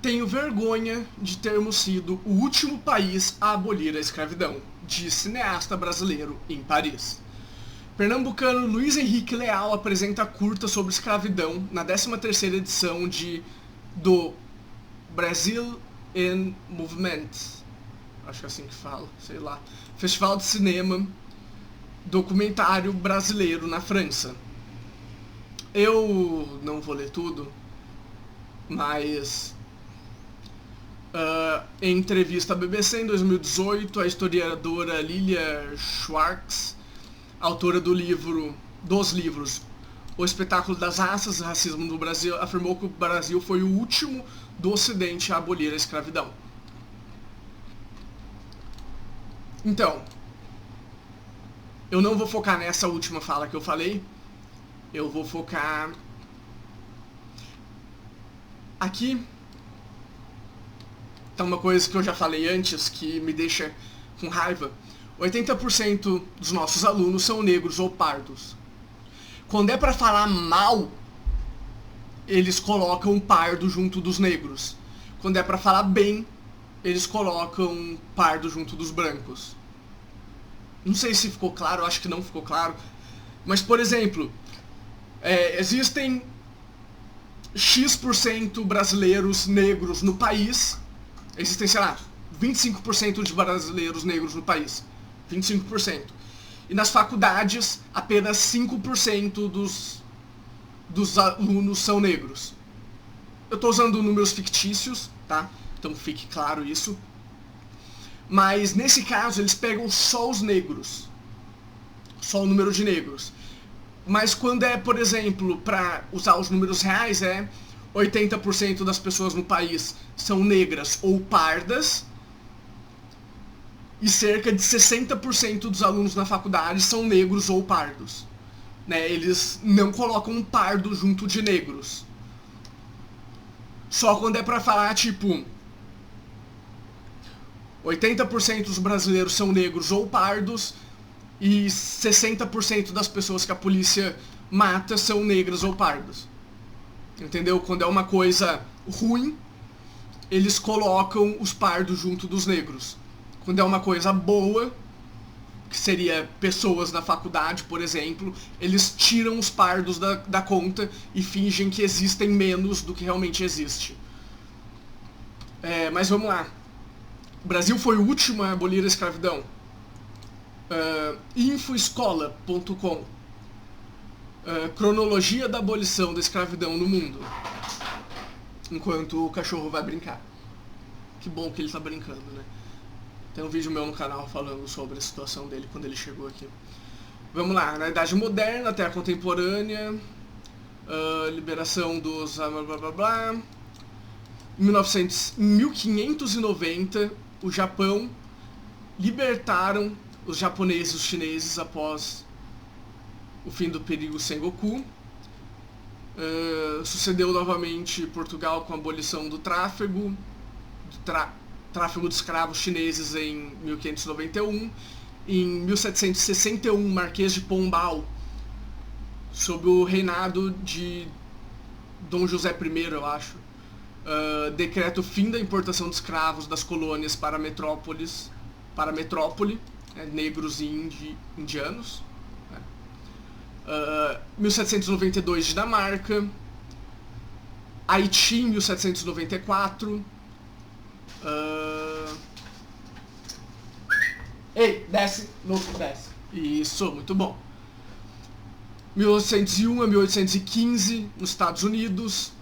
Tenho vergonha de termos sido o último país a abolir a escravidão, disse cineasta brasileiro em Paris. Pernambucano Luiz Henrique Leal apresenta curta sobre escravidão na 13ª edição do Brazil in Movement, acho que é assim que fala, sei lá, Festival de Cinema Documentário Brasileiro na França. Eu não vou ler tudo, mas em entrevista à BBC em 2018, a historiadora Lilia Schwartz, autora dos livros O Espetáculo das Raças e Racismo no Brasil, afirmou que o Brasil foi o último do Ocidente a abolir a escravidão. Então, eu não vou focar nessa última fala que eu falei, eu vou focar aqui. Então, uma coisa que eu já falei antes, que me deixa com raiva: 80% dos nossos alunos são negros ou pardos. Quando é pra falar mal, eles colocam pardo junto dos negros. Quando é pra falar bem, eles colocam pardo junto dos brancos. Não sei se ficou claro, eu acho que não ficou claro. Mas, por exemplo, existem X% brasileiros negros no país. Existem, sei lá, 25% de brasileiros negros no país. 25%. E nas faculdades, apenas 5% dos alunos são negros. Eu estou usando números fictícios, tá? Então fique claro isso. Mas nesse caso eles pegam só os negros. Só o número de negros. Mas quando é, por exemplo, para usar os números reais, 80% das pessoas no país são negras ou pardas. E cerca de 60% dos alunos na faculdade são negros ou pardos. Né? Eles não colocam um pardo junto de negros. Só quando é pra falar, tipo, 80% dos brasileiros são negros ou pardos e 60% das pessoas que a polícia mata são negras ou pardas. Entendeu? Quando é uma coisa ruim, eles colocam os pardos junto dos negros. Quando é uma coisa boa, que seria pessoas na faculdade, por exemplo, eles tiram os pardos da conta e fingem que existem menos do que realmente existe. Mas vamos lá. O Brasil foi o último a abolir a escravidão. Infoescola.com. Cronologia da abolição da escravidão no mundo. Enquanto o cachorro vai brincar. Que bom que ele tá brincando, né? Tem um vídeo meu no canal falando sobre a situação dele quando ele chegou aqui. Vamos lá, na Idade Moderna até a Contemporânea, liberação dos... blá blá blá blá. Em 1590, o Japão libertaram os japoneses e os chineses após o fim do período Sengoku. Sucedeu novamente Portugal com a abolição do tráfego de escravos chineses em 1591. Em 1761, Marquês de Pombal, sob o reinado de Dom José I, eu acho, decreta o fim da importação de escravos das colônias para a metrópole, negros e indianos. 1792, Dinamarca. Haiti, em 1794. Ei, desce, louco, desce. Isso, muito bom. 1801 a 1815, nos Estados Unidos.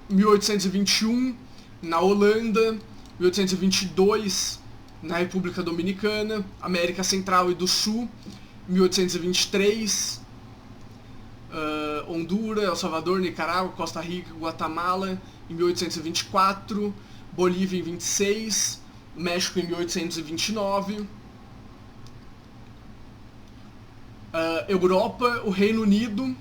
1821, na Holanda. 1822, na República Dominicana. América Central e do Sul, 1823. Honduras, El Salvador, Nicarágua, Costa Rica, Guatemala, em 1824. Bolívia em 26. México em 1829. Europa, o Reino Unido,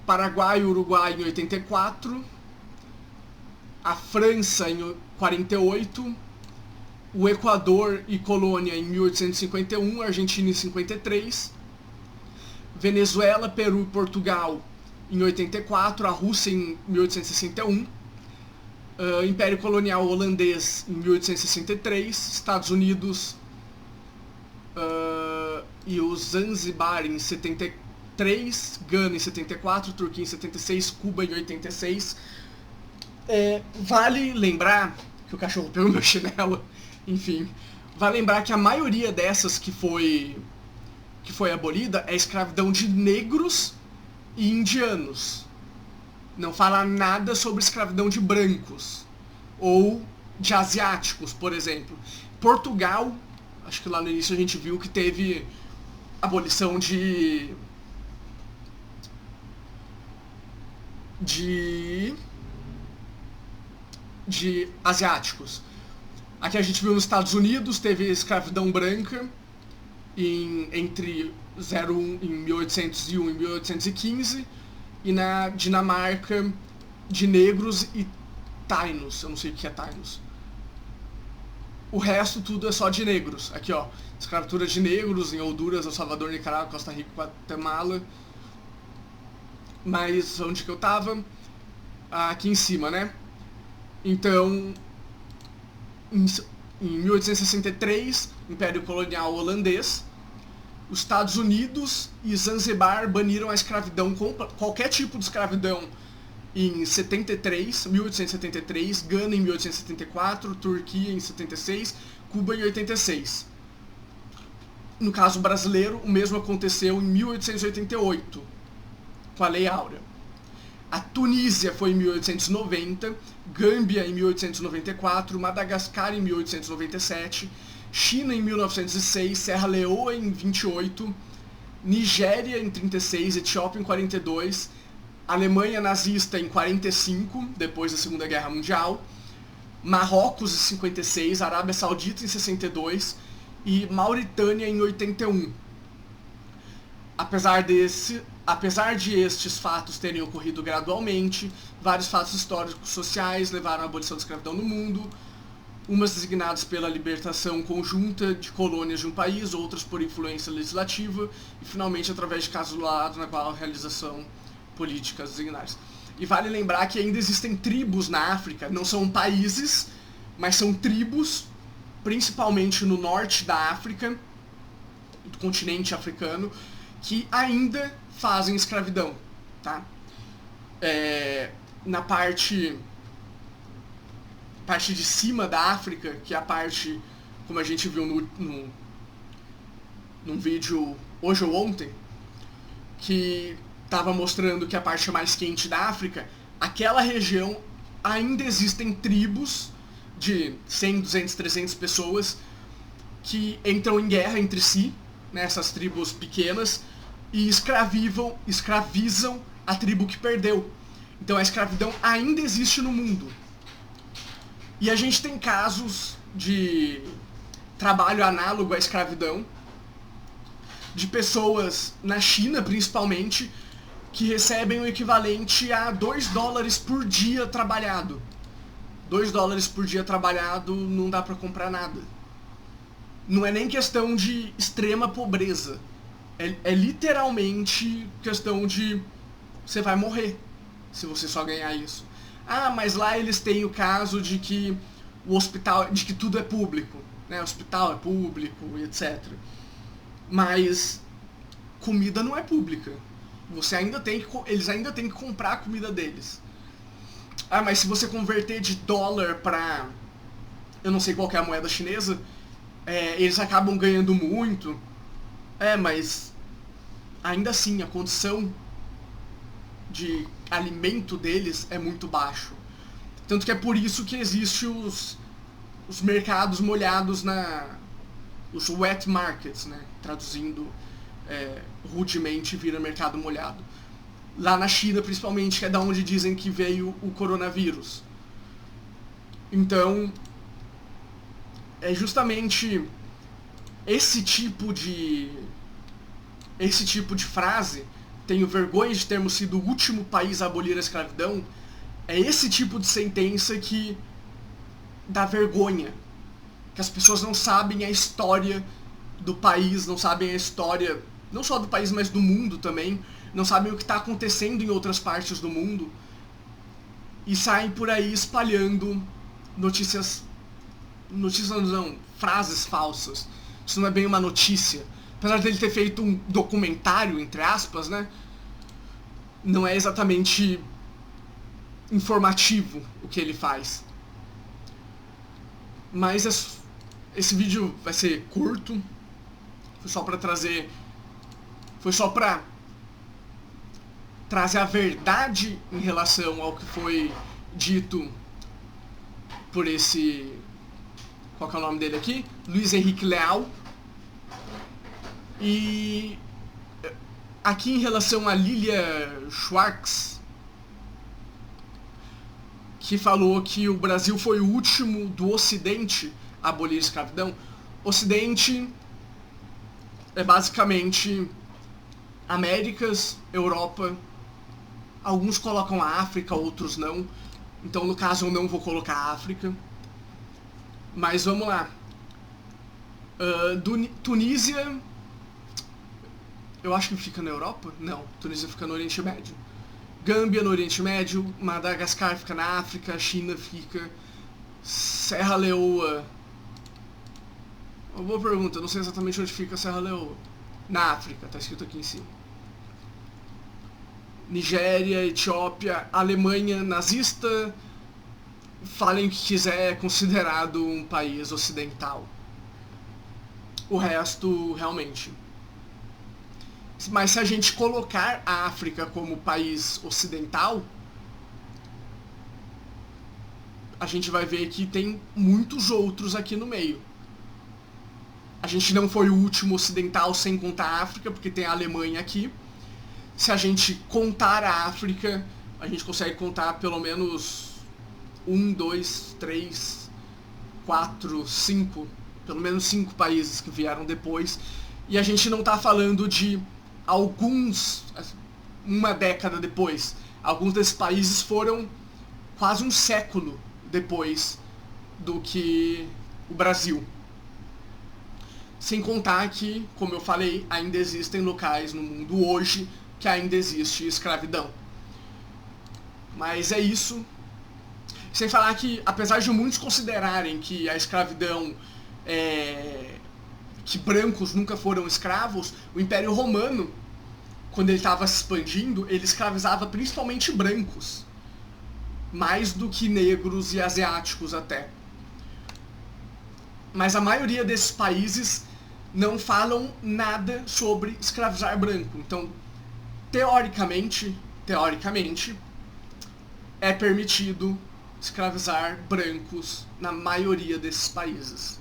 Paraguai e Uruguai em 84. A França em 48. O Equador e Colônia em 1851. A Argentina em 53. Venezuela, Peru e Portugal em 84, a Rússia em 1861, Império Colonial Holandês em 1863, Estados Unidos e o Zanzibar em 73, Gana em 74, Turquia em 76, Cuba em 86. Vale lembrar que o cachorro pegou meu chinelo, enfim, vale lembrar que a maioria dessas que foi abolida é escravidão de negros e indianos. Não fala nada sobre escravidão de brancos ou de asiáticos, por exemplo. Portugal, acho que lá no início a gente viu que teve abolição de asiáticos. Aqui a gente viu nos Estados Unidos, teve escravidão branca entre 1801 e 1815, e na Dinamarca de negros e tainos, eu não sei o que é tainos. O resto tudo é só de negros. Aqui ó, escravatura de negros em Honduras, El Salvador, Nicarágua, Costa Rica, Guatemala. Mas onde que eu tava? Aqui em cima, né? Então, em 1863, Império Colonial Holandês, os Estados Unidos e Zanzibar baniram a escravidão, qualquer tipo de escravidão, em 1873, Gana em 1874, Turquia em 76, Cuba em 86. No caso brasileiro, o mesmo aconteceu em 1888, com a Lei Áurea. A Tunísia foi em 1890, Gâmbia em 1894, Madagascar em 1897, China em 1906, Serra Leoa em 28, Nigéria em 36, Etiópia em 42, Alemanha nazista em 45, depois da Segunda Guerra Mundial, Marrocos em 56, Arábia Saudita em 62 e Mauritânia em 81. Apesar de estes fatos terem ocorrido gradualmente, vários fatos históricos sociais levaram à abolição da escravidão no mundo, umas designadas pela libertação conjunta de colônias de um país, outras por influência legislativa, e finalmente através de casulado na qual a realização políticas designadas. E vale lembrar que ainda existem tribos na África, não são países, mas são tribos, principalmente no norte da África, do continente africano, que ainda fazem escravidão, tá? Na parte de cima da África, que é a parte, como a gente viu num vídeo hoje ou ontem, que estava mostrando que a parte mais quente da África, aquela região ainda existem tribos de 100, 200, 300 pessoas que entram em guerra entre si, né, essas tribos pequenas, e escravizam a tribo que perdeu. Então a escravidão ainda existe no mundo. E a gente tem casos de trabalho análogo à escravidão, de pessoas na China, principalmente, que recebem o equivalente a $2 por dia trabalhado. $2 por dia trabalhado não dá pra comprar nada. Não é nem questão de extrema pobreza. É literalmente questão de você vai morrer se você só ganhar isso. Ah, mas lá eles têm o caso de que o hospital, de que tudo é público, né? O hospital é público e etc. Mas comida não é pública. Eles ainda têm que comprar a comida deles. Ah, mas se você converter de dólar pra, eu não sei qual que é a moeda chinesa, eles acabam ganhando muito. Mas ainda assim a condição de alimento deles é muito baixo. Tanto que é por isso que existe os mercados molhados os wet markets, né? Traduzindo rudemente, vira mercado molhado. Lá na China, principalmente, que é da onde dizem que veio o coronavírus. Então, é justamente esse tipo de frase, tenho vergonha de termos sido o último país a abolir a escravidão, é esse tipo de sentença que dá vergonha. Que as pessoas não sabem a história do país, não sabem a história não só do país, mas do mundo também, não sabem o que está acontecendo em outras partes do mundo e saem por aí espalhando notícias não, frases falsas. Isso não é bem uma notícia. Apesar dele ter feito um documentário, entre aspas, né? Não é exatamente informativo o que ele faz. Mas esse vídeo vai ser curto. Foi só pra trazer a verdade em relação ao que foi dito por esse... Qual que é o nome dele aqui? Luiz Henrique Leal. E aqui em relação a Lilia Schwartz, que falou que o Brasil foi o último do Ocidente a abolir a escravidão. Ocidente é basicamente Américas, Europa, alguns colocam a África, outros não. Então, no caso, eu não vou colocar a África. Mas vamos lá. Tunísia, eu acho que fica na Europa? Não, Tunísia fica no Oriente Médio. Gâmbia no Oriente Médio, Madagascar fica na África, China fica, Serra Leoa. Uma boa pergunta, não sei exatamente onde fica Serra Leoa. Na África, tá escrito aqui em cima. Nigéria, Etiópia, Alemanha nazista, falem o que quiser, é considerado um país ocidental. O resto, realmente. Mas se a gente colocar a África como país ocidental, a gente vai ver que tem muitos outros aqui no meio. A gente não foi o último ocidental sem contar a África, porque tem a Alemanha aqui. Se a gente contar a África, a gente consegue contar pelo menos 1, 2, 3, 4, 5, pelo menos 5 países que vieram depois. E a gente não está falando de alguns, uma década depois. Alguns desses países foram quase um século depois do que o Brasil. Sem contar que, como eu falei, ainda existem locais no mundo hoje que ainda existe escravidão. Mas é isso. Sem falar que, apesar de muitos considerarem que a escravidão que brancos nunca foram escravos, o Império Romano, quando ele estava se expandindo, ele escravizava principalmente brancos. Mais do que negros e asiáticos até. Mas a maioria desses países não falam nada sobre escravizar branco. Então, teoricamente, é permitido escravizar brancos na maioria desses países.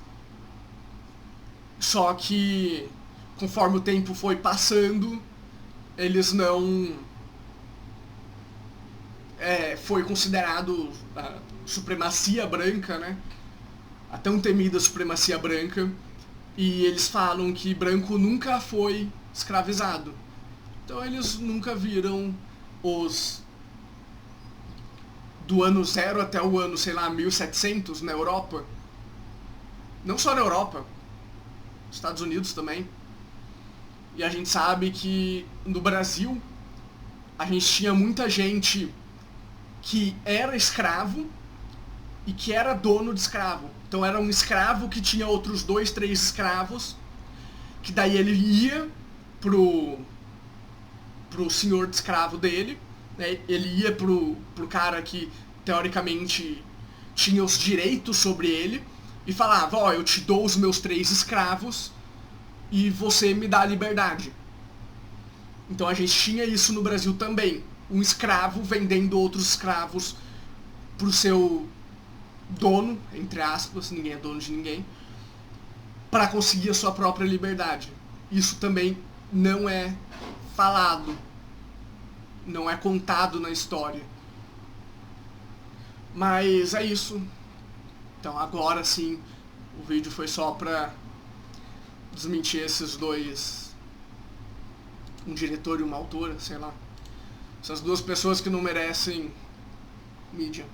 Só que, conforme o tempo foi passando, eles não... foi considerado a supremacia branca, né? A tão temida supremacia branca, e eles falam que branco nunca foi escravizado. Então eles nunca viram os... do ano 0 até o ano, sei lá, 1700 na Europa. Não só na Europa, Estados Unidos também. E a gente sabe que no Brasil a gente tinha muita gente que era escravo e que era dono de escravo. Então era um escravo que tinha outros 2, 3 escravos, que daí ele ia pro senhor de escravo dele, né? Ele ia pro cara que teoricamente tinha os direitos sobre ele e falava, ó, eu te dou os meus 3 escravos e você me dá a liberdade. Então a gente tinha isso no Brasil também. Um escravo vendendo outros escravos pro seu dono, entre aspas, ninguém é dono de ninguém, para conseguir a sua própria liberdade. Isso também não é falado, não é contado na história. Mas é isso. Então agora sim, o vídeo foi só pra desmentir esses dois, um diretor e uma autora, sei lá. Essas duas pessoas que não merecem mídia.